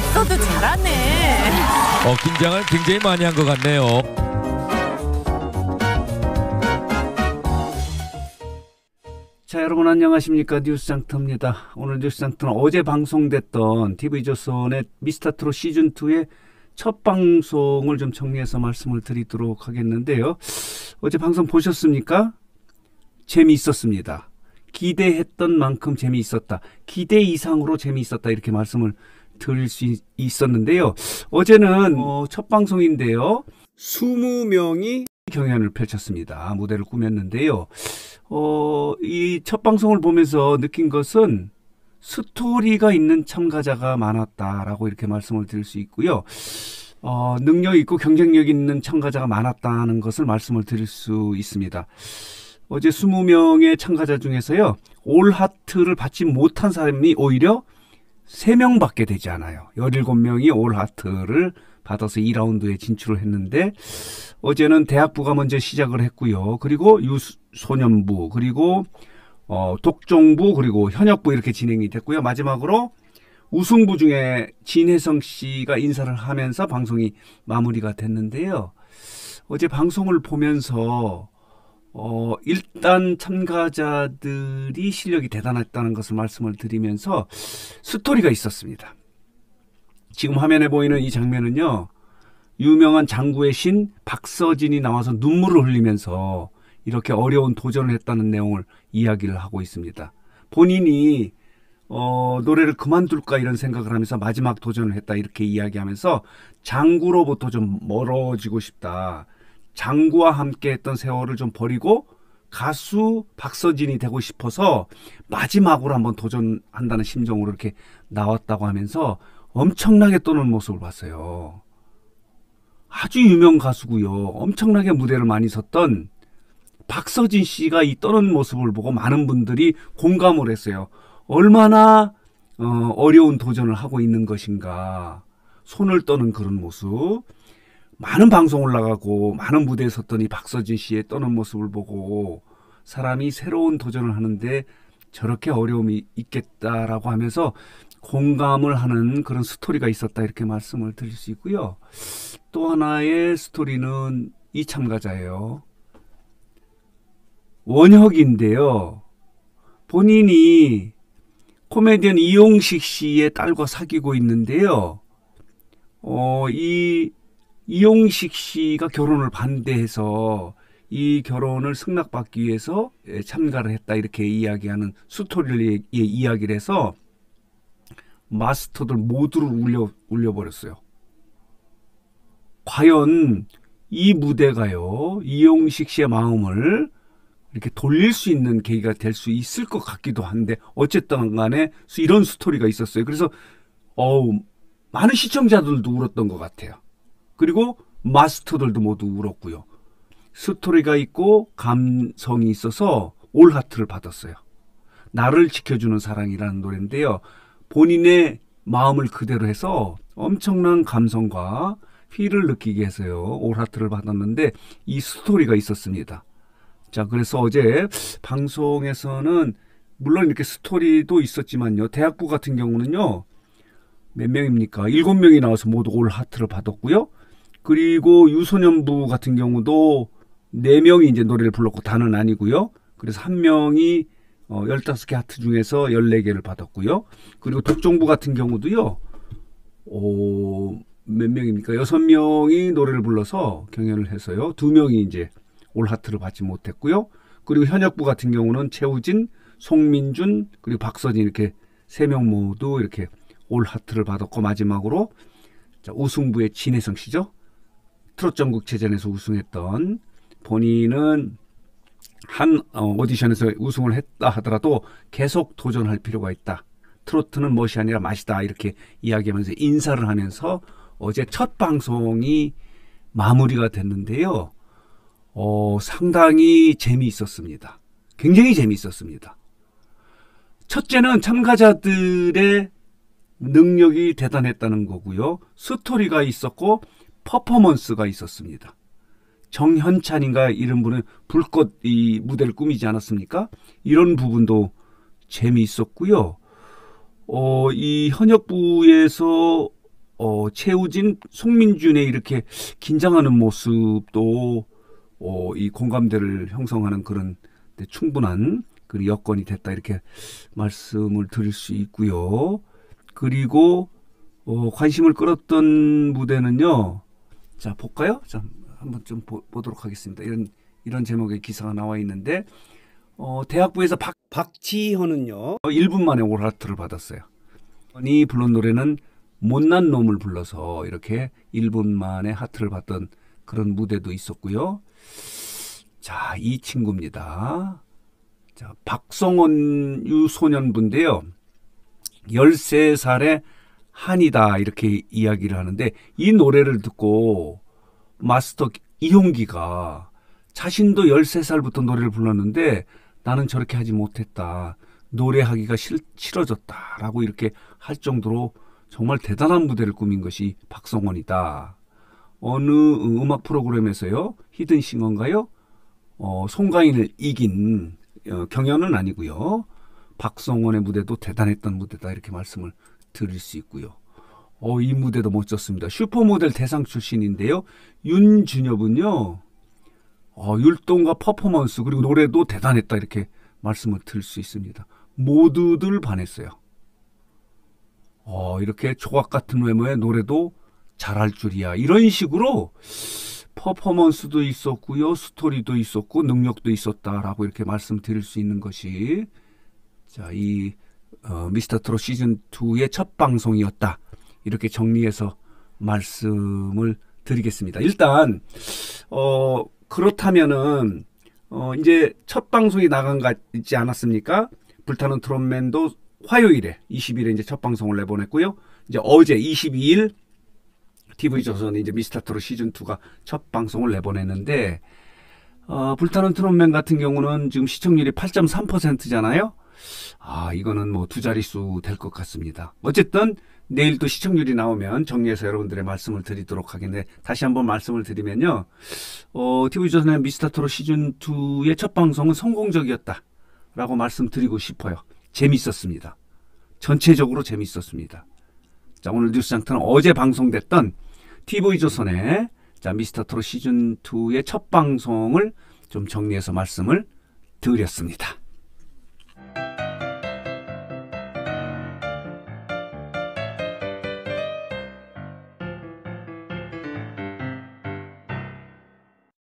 없어도 잘하네. 긴장을 굉장히 많이 한 것 같네요. 자, 여러분 안녕하십니까? 뉴스장터입니다. 오늘 뉴스장터는 어제 방송됐던 TV조선의 미스터트롯 시즌2의 첫 방송을 좀 정리해서 말씀을 드리도록 하겠는데요. 어제 방송 보셨습니까? 재미있었습니다. 기대했던 만큼 재미있었다. 기대 이상으로 재미있었다. 이렇게 말씀을 드릴 수 있었는데요. 어제는 첫 방송인데요. 20명이 경연을 펼쳤습니다. 무대를 꾸몄는데요. 이 첫 방송을 보면서 느낀 것은 스토리가 있는 참가자가 많았다라고 이렇게 말씀을 드릴 수 있고요. 능력 있고 경쟁력 있는 참가자가 많았다는 것을 말씀을 드릴 수 있습니다. 어제 20명의 참가자 중에서요. 올 하트를 받지 못한 사람이 오히려 3명밖에 되지 않아요. 17명이 올 하트를 받아서 2라운드에 진출을 했는데 어제는 대학부가 먼저 시작을 했고요. 그리고 유소년부, 그리고 독종부, 그리고 현역부 이렇게 진행이 됐고요. 마지막으로 우승부 중에 진혜성 씨가 인사를 하면서 방송이 마무리가 됐는데요. 어제 방송을 보면서 일단 참가자들이 실력이 대단했다는 것을 말씀을 드리면서 스토리가 있었습니다. 지금 화면에 보이는 이 장면은요. 유명한 장구의 신 박서진이 나와서 눈물을 흘리면서 이렇게 어려운 도전을 했다는 내용을 이야기를 하고 있습니다. 본인이 노래를 그만둘까 이런 생각을 하면서 마지막 도전을 했다 이렇게 이야기하면서 장구로부터 좀 멀어지고 싶다. 장구와 함께 했던 세월을 좀 버리고 가수 박서진이 되고 싶어서 마지막으로 한번 도전한다는 심정으로 이렇게 나왔다고 하면서 엄청나게 떠는 모습을 봤어요. 아주 유명 가수고요. 엄청나게 무대를 많이 섰던 박서진 씨가 이 떠는 모습을 보고 많은 분들이 공감을 했어요. 얼마나 어려운 도전을 하고 있는 것인가. 손을 떠는 그런 모습. 많은 방송 올라가고 많은 무대에 섰던 이 박서진 씨의 떠는 모습을 보고 사람이 새로운 도전을 하는데 저렇게 어려움이 있겠다라고 하면서 공감을 하는 그런 스토리가 있었다 이렇게 말씀을 드릴 수 있고요. 또 하나의 스토리는 이 참가자예요. 원혁인데요. 본인이 코미디언 이용식 씨의 딸과 사귀고 있는데요. 이 이용식 씨가 결혼을 반대해서 이 결혼을 승낙받기 위해서 참가를 했다 이렇게 이야기하는 스토리를 이야기를 해서 마스터들 모두를 울려버렸어요. 과연 이 무대가요. 이용식 씨의 마음을 이렇게 돌릴 수 있는 계기가 될 수 있을 것 같기도 한데 어쨌든 간에 이런 스토리가 있었어요. 그래서 많은 시청자들도 울었던 것 같아요. 그리고 마스터들도 모두 울었고요. 스토리가 있고 감성이 있어서 올 하트를 받았어요. 나를 지켜주는 사랑이라는 노래인데요. 본인의 마음을 그대로 해서 엄청난 감성과 휘를 느끼게 해서요. 올 하트를 받았는데 이 스토리가 있었습니다. 자, 그래서 어제 방송에서는 물론 이렇게 스토리도 있었지만요. 대학부 같은 경우는요. 몇 명입니까? 7명이 나와서 모두 올 하트를 받았고요. 그리고 유소년부 같은 경우도 4명이 이제 노래를 불렀고 다는 아니고요. 그래서 1명이 15개 하트 중에서 14개를 받았고요. 그리고 독종부 같은 경우도요. 몇 명입니까? 6명이 노래를 불러서 경연을 해서요. 2명이 이제 올 하트를 받지 못했고요. 그리고 현역부 같은 경우는 최우진, 송민준, 그리고 박서진 이렇게 3명 모두 이렇게 올 하트를 받았고 마지막으로 우승부의 진혜성 씨죠. 트롯 전국체전에서 우승했던 본인은 한 오디션에서 우승을 했다 하더라도 계속 도전할 필요가 있다. 트로트는 멋이 아니라 맛이다. 이렇게 이야기하면서 인사를 하면서 어제 첫 방송이 마무리가 됐는데요. 상당히 재미있었습니다. 굉장히 재미있었습니다. 첫째는 참가자들의 능력이 대단했다는 거고요. 스토리가 있었고 퍼포먼스가 있었습니다. 정현찬인가 이런 분은 불꽃 이 무대를 꾸미지 않았습니까? 이런 부분도 재미있었고요. 이 현역부에서 최우진, 송민준의 이렇게 긴장하는 모습도 이 공감대를 형성하는 그런 충분한 그 여건이 됐다 이렇게 말씀을 드릴 수 있고요. 그리고 관심을 끌었던 무대는요. 자 볼까요? 자 한번 좀 보도록 하겠습니다. 이런 제목의 기사가 나와 있는데 대학부에서 박지현은요 1분 만에 올하트를 받았어요. 이 불른 노래는 못난 놈을 불러서 이렇게 1분 만에 하트를 받던 그런 무대도 있었고요. 자, 이 친구입니다. 자, 박성원 유소년부인데요. 13살의 한이다 이렇게 이야기를 하는데 이 노래를 듣고 마스터 이용기가 자신도 13살부터 노래를 불렀는데 나는 저렇게 하지 못했다. 노래하기가 싫어졌다라고 이렇게 할 정도로 정말 대단한 무대를 꾸민 것이 박성원이다. 어느 음악 프로그램에서요. 히든싱어인가요? 송가인을 이긴 경연은 아니고요. 박성원의 무대도 대단했던 무대다 이렇게 말씀을 드릴 수 있고요. 이 무대도 멋졌습니다. 슈퍼모델 대상 출신인데요. 윤준엽은요. 율동과 퍼포먼스 그리고 노래도 대단했다 이렇게 말씀을 드릴 수 있습니다. 모두들 반했어요. 이렇게 조각 같은 외모의 노래도 잘할 줄이야. 이런 식으로 퍼포먼스도 있었고요. 스토리도 있었고 능력도 있었다라고 이렇게 말씀드릴 수 있는 것이 자, 이 미스터트롯 시즌2의 첫 방송이었다. 이렇게 정리해서 말씀을 드리겠습니다. 일단 그렇다면은 이제 첫 방송이 나간 거 있지 않았습니까? 불타는 트롯맨도 화요일에 20일에 이제 첫 방송을 내보냈고요. 이제 어제 22일 TV조선이 이제 미스터트롯 시즌2가 첫 방송을 내보냈는데 불타는 트롯맨 같은 경우는 지금 시청률이 8.3%잖아요. 이거는 뭐 두 자릿수 될 것 같습니다. 어쨌든 내일 또 시청률이 나오면 정리해서 여러분들의 말씀을 드리도록 하겠는데 다시 한번 말씀을 드리면요. TV조선의 미스터트롯 시즌2의 첫 방송은 성공적이었다 라고 말씀드리고 싶어요. 재밌었습니다. 전체적으로 재밌었습니다. 자, 오늘 뉴스장터는 어제 방송됐던 TV조선의 미스터트롯 시즌2의 첫 방송을 좀 정리해서 말씀을 드렸습니다.